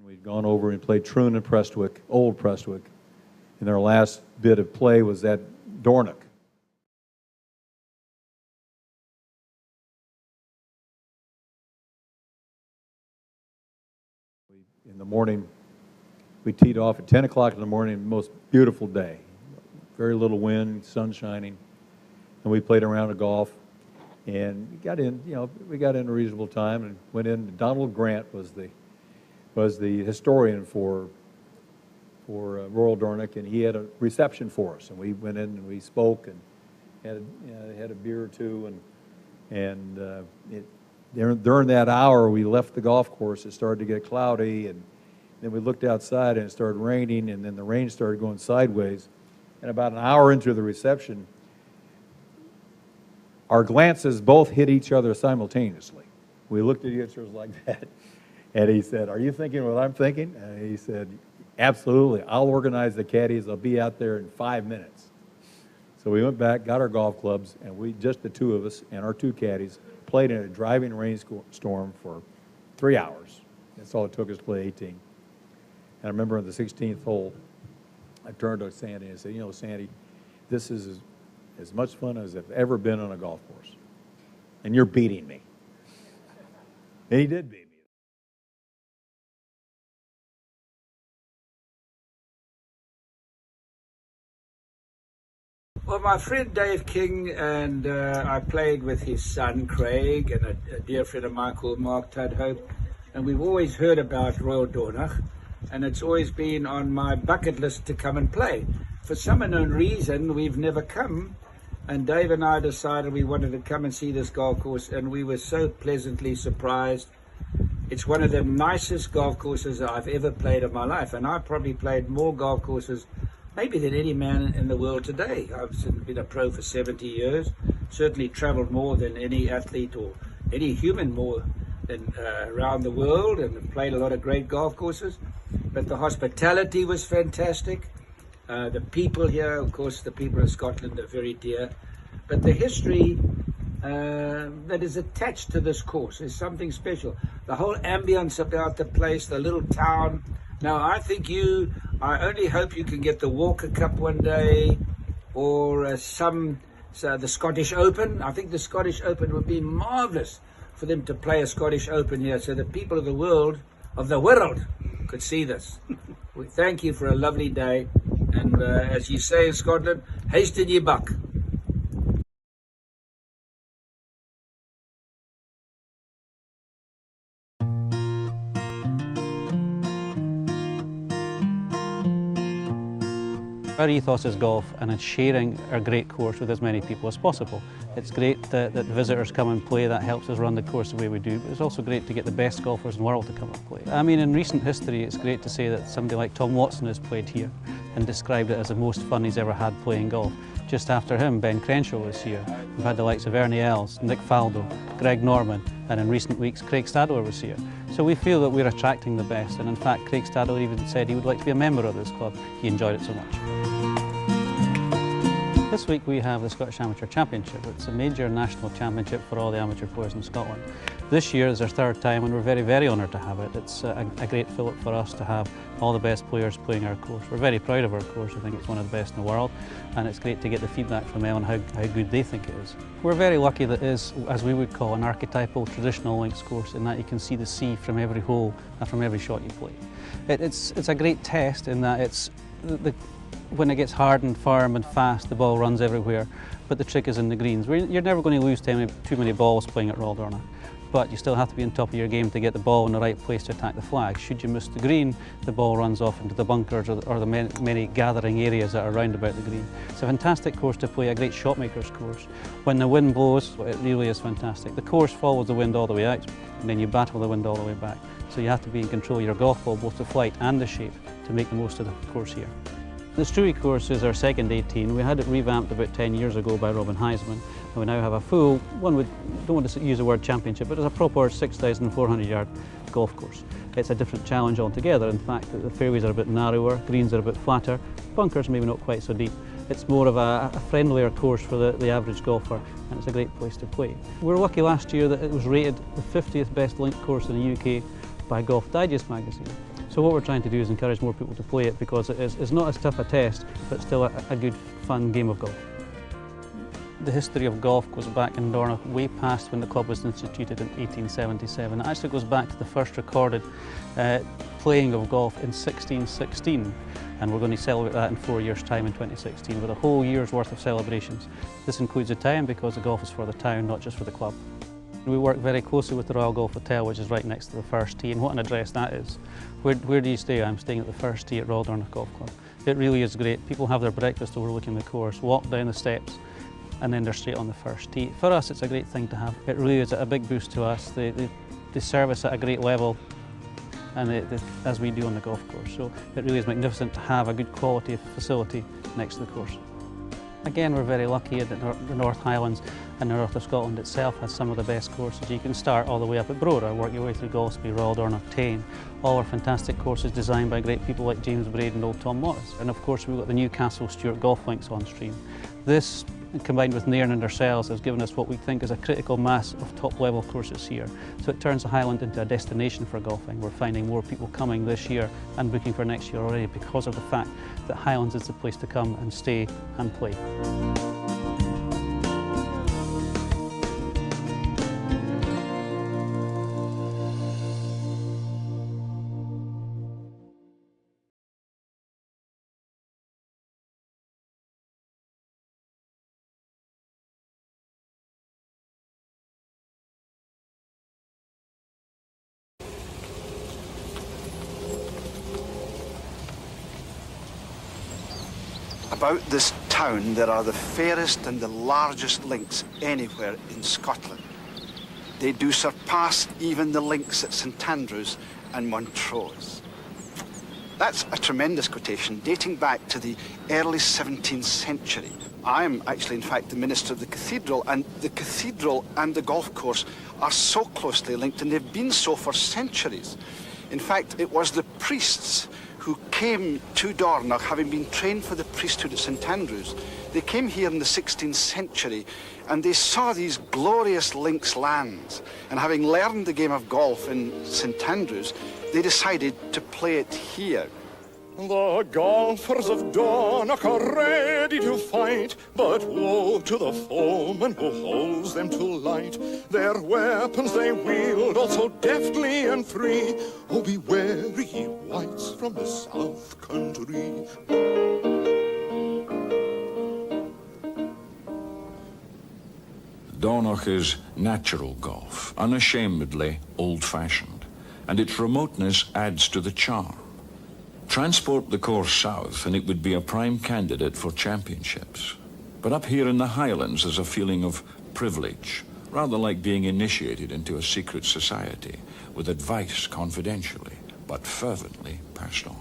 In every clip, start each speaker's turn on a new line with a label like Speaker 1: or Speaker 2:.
Speaker 1: We'd gone over and played Troon and Prestwick, old Prestwick, and their last bit of play was at Dornoch. In the morning, we teed off at 10 o'clock in the morning, most beautiful day. Very little wind, sun shining, and we played a round of golf. And we got in, we got in a reasonable time and went in. Donald Grant was the historian for Royal Dornoch, and he had a reception for us. And we went in and we spoke and had a beer or two. During that hour, we left the golf course. It started to get cloudy, and then we looked outside and it started raining, and then the rain started going sideways. And about an hour into the reception, our glances both hit each other simultaneously. We looked at each other like that, and he said, "Are you thinking what I'm thinking?" And he said, "Absolutely. I'll organize the caddies. I'll be out there in 5 minutes." So we went back, got our golf clubs, and we, just the two of us and our two caddies, played in a driving rainstorm for 3 hours. That's all it took us to play 18. And I remember on the 16th hole, I turned to Sandy and I said, "Sandy, this is as much fun as I've ever been on a golf course. And you're beating me." And he did beat me.
Speaker 2: Well, my friend Dave King, and I played with his son Craig and a dear friend of mine called Mark Tudhope, and we've always heard about Royal Dornoch, and it's always been on my bucket list to come and play. For some unknown reason, we've never come, and Dave and I decided we wanted to come and see this golf course, and we were so pleasantly surprised. It's one of the nicest golf courses I've ever played in my life, and I've probably played more golf courses maybe than any man in the world today. I've been a pro for 70 years, certainly traveled more than any athlete or any human more than around the world, and played a lot of great golf courses. But the hospitality was fantastic. The people here, of course, the people of Scotland are very dear. But the history that is attached to this course is something special. The whole ambience about the place, the little town. Now, I only hope you can get the Walker Cup one day, or the Scottish Open. I think the Scottish Open would be marvellous for them to play a Scottish Open here, so that people of the world could see this. We thank you for a lovely day, and as you say in Scotland, hasten ye buck.
Speaker 3: Our ethos is golf, and it's sharing our great course with as many people as possible. It's great that visitors come and play. That helps us run the course the way we do, but it's also great to get the best golfers in the world to come and play. I mean, in recent history, it's great to say that somebody like Tom Watson has played here and described it as the most fun he's ever had playing golf. Just after him, Ben Crenshaw was here. We've had the likes of Ernie Els, Nick Faldo, Greg Norman, and in recent weeks, Craig Stadler was here. So we feel that we're attracting the best, and in fact, Craig Stadler even said he would like to be a member of this club. He enjoyed it so much. This week we have the Scottish Amateur Championship. It's a major national championship for all the amateur players in Scotland. This year is our third time, and we're very, very honoured to have it. It's a great fillip for us to have all the best players playing our course. We're very proud of our course. I think it's one of the best in the world, and it's great to get the feedback from them on how good they think it is. We're very lucky that it is, as we would call, an archetypal traditional links course, in that you can see the sea from every hole and from every shot you play. It's a great test in that when it gets hard and firm and fast, the ball runs everywhere, but the trick is in the greens. You're never going to lose too many balls playing at Royal Dornoch, but you still have to be on top of your game to get the ball in the right place to attack the flag. Should you miss the green, the ball runs off into the bunkers or the many gathering areas that are around about the green. It's a fantastic course to play, a great shotmaker's course. When the wind blows, it really is fantastic. The course follows the wind all the way out, and then you battle the wind all the way back. So you have to be in control of your golf ball, both the flight and the shape, to make the most of the course here. The Struy course is our second 18. We had it revamped about 10 years ago by Robin Heisman, and we now have a full, don't want to use the word championship, but it's a proper 6,400 yard golf course. It's a different challenge altogether. In fact, the fairways are a bit narrower, greens are a bit flatter, bunkers maybe not quite so deep. It's more of a friendlier course for the average golfer, and it's a great place to play. We were lucky last year that it was rated the 50th best links course in the UK by Golf Digest magazine. So what we're trying to do is encourage more people to play it because it's not as tough a test, but still a good, fun game of golf. The history of golf goes back in Dornoch way past when the club was instituted in 1877. It actually goes back to the first recorded playing of golf in 1616, and we're going to celebrate that in 4 years' time in 2016 with a whole year's worth of celebrations. This includes the town because the golf is for the town, not just for the club. We work very closely with the Royal Golf Hotel, which is right next to the first tee, and what an address that is. Where do you stay? I'm staying at the first tee at Royal Dornoch Golf Club. It really is great. People have their breakfast overlooking the course, walk down the steps, and then they're straight on the first tee. For us, it's a great thing to have. It really is a big boost to us. They service at a great level, and as we do on the golf course. So it really is magnificent to have a good quality of facility next to the course. Again, we're very lucky that the North Highlands and the north of Scotland itself has some of the best courses. You can start all the way up at Brora, work your way through Golspie, Royal Dornoch, Tain. All are fantastic courses designed by great people like James Braid and old Tom Morris. And of course, we've got the Newcastle Stewart golf links on stream. This, combined with Nairn and ourselves, has given us what we think is a critical mass of top-level courses here. So it turns the Highland into a destination for golfing. We're finding more people coming this year and booking for next year already because of the fact that Highlands is the place to come and stay and play.
Speaker 4: About this town, there are the fairest and the largest links anywhere in Scotland. They do surpass even the links at St Andrews and Montrose. That's a tremendous quotation dating back to the early 17th century. I'm actually, in fact, the minister of the cathedral, and the cathedral and the golf course are so closely linked, and they've been so for centuries. In fact, it was the priests who came to Dornoch, having been trained for the priesthood at St Andrews. They came here in the 16th century and they saw these glorious links lands. And having learned the game of golf in St Andrews, they decided to play it here.
Speaker 5: The golfers of Dornoch are ready to fight, but woe to the foeman who holds them to light. Their weapons they wield all so deftly and free. Oh, be wary, ye wights from the south country.
Speaker 6: Dornoch is natural golf, unashamedly old-fashioned, and its remoteness adds to the charm. Transport the course south and it would be a prime candidate for championships. But up here in the Highlands there's a feeling of privilege, rather like being initiated into a secret society, with advice confidentially, but fervently passed on.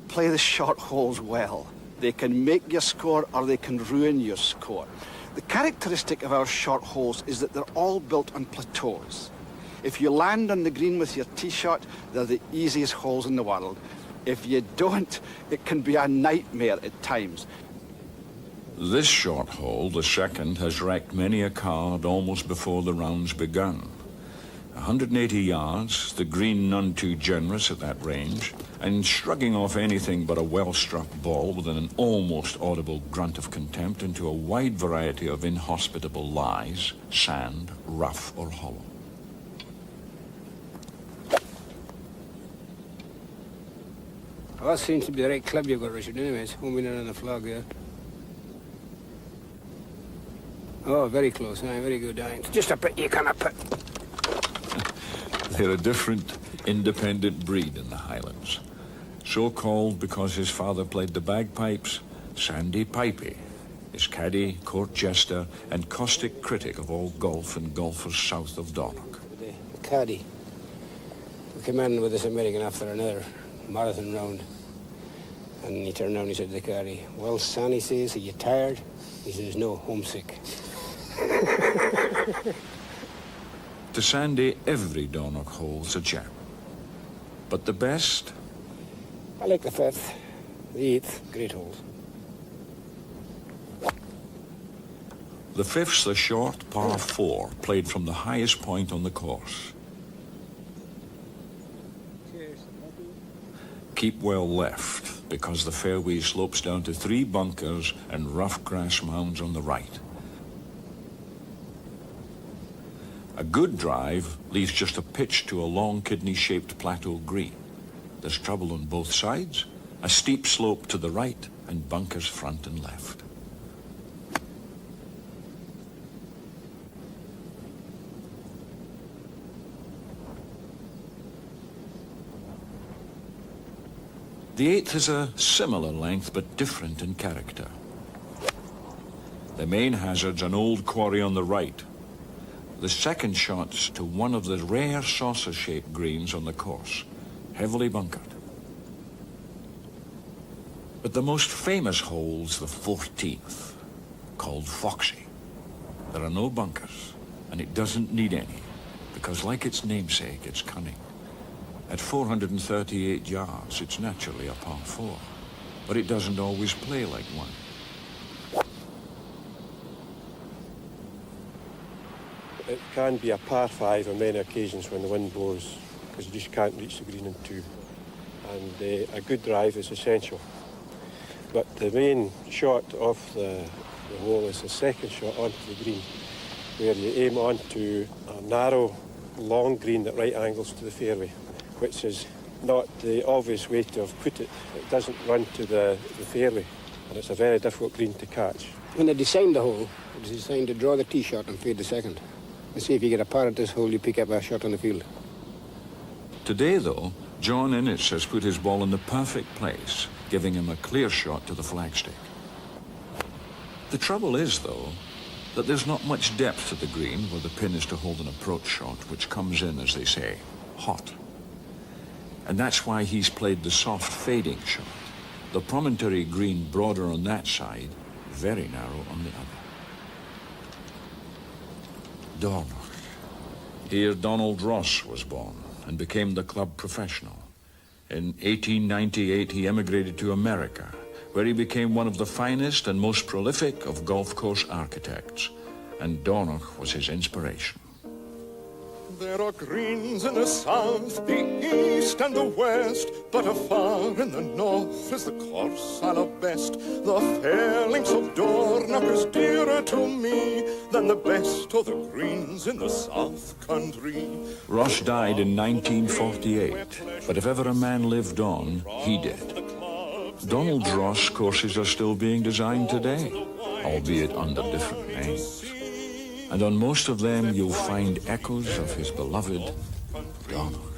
Speaker 4: Play the short holes well. They can make your score or they can ruin your score. The characteristic of our short holes is that they're all built on plateaus. If you land on the green with your tee shot, they're the easiest holes in the world. If you don't, it can be a nightmare at times.
Speaker 6: This short hole, the second, has wrecked many a card almost before the round's begun. 180 yards, the green none too generous at that range, and shrugging off anything but a well-struck ball with an almost audible grunt of contempt into a wide variety of inhospitable lies, sand, rough or hollow.
Speaker 7: Well, that seems to be the right club you've got, Richard, anyways. Homing in on the flag, yeah. Oh, very close, aye, very good, aye. It's just a bit you can't put.
Speaker 6: They're a different, independent breed in the Highlands. So called because his father played the bagpipes, Sandy Pipey, his caddy, court jester, and caustic critic of all golf and golfers south of Dornoch.
Speaker 7: The caddy. We came in with this American after another marathon round. And he turned around and he said to the caddy, "Well, son," he says, "are you tired?" He says, "No, homesick."
Speaker 6: To Sandy, every Dornoch hole's a gem. But the best?
Speaker 7: I like the 5th, the 8th, great holes.
Speaker 6: The 5th's a short par 4, played from the highest point on the course. Keep well left, because the fairway slopes down to 3 bunkers and rough grass mounds on the right. A good drive leaves just a pitch to a long kidney-shaped plateau green. There's trouble on both sides, a steep slope to the right, and bunkers front and left. The 8th is a similar length, but different in character. The main hazard's an old quarry on the right. The second shot's to one of the rare saucer-shaped greens on the course, heavily bunkered. But the most famous hole's the 14th, called Foxy. There are no bunkers, and it doesn't need any, because like its namesake, it's cunning. At 438 yards, it's naturally a par 4, but it doesn't always play like one.
Speaker 8: It can be a par 5 on many occasions when the wind blows, because you just can't reach the green in 2. And a good drive is essential. But the main shot of the hole is the second shot onto the green, where you aim onto a narrow, long green at right angles to the fairway, which is not the obvious way to have put it. It doesn't run to the fairway, and it's a very difficult green to catch.
Speaker 7: When they designed the hole, it was designed to draw the tee shot and fade the second. And see if you get a par at this hole, you pick up a shot on the field.
Speaker 6: Today, though, John Innes has put his ball in the perfect place, giving him a clear shot to the flagstick. The trouble is, though, that there's not much depth to the green where the pin is to hold an approach shot, which comes in, as they say, hot. And that's why he's played the soft fading shot. The promontory green broader on that side, very narrow on the other. Dornoch. Here Donald Ross was born and became the club professional. In 1898 he emigrated to America, where he became one of the finest and most prolific of golf course architects, and Dornoch was his inspiration.
Speaker 5: There are greens in the south, the east and the west, but afar in the north is the course I love best. The fair links of Dornoch is dearer to me than the best of the greens in the south country.
Speaker 6: Ross died in 1948, but if ever a man lived on, he did. Donald Ross courses are still being designed today, albeit under different names. And on most of them, you'll find echoes of his beloved Dornoch.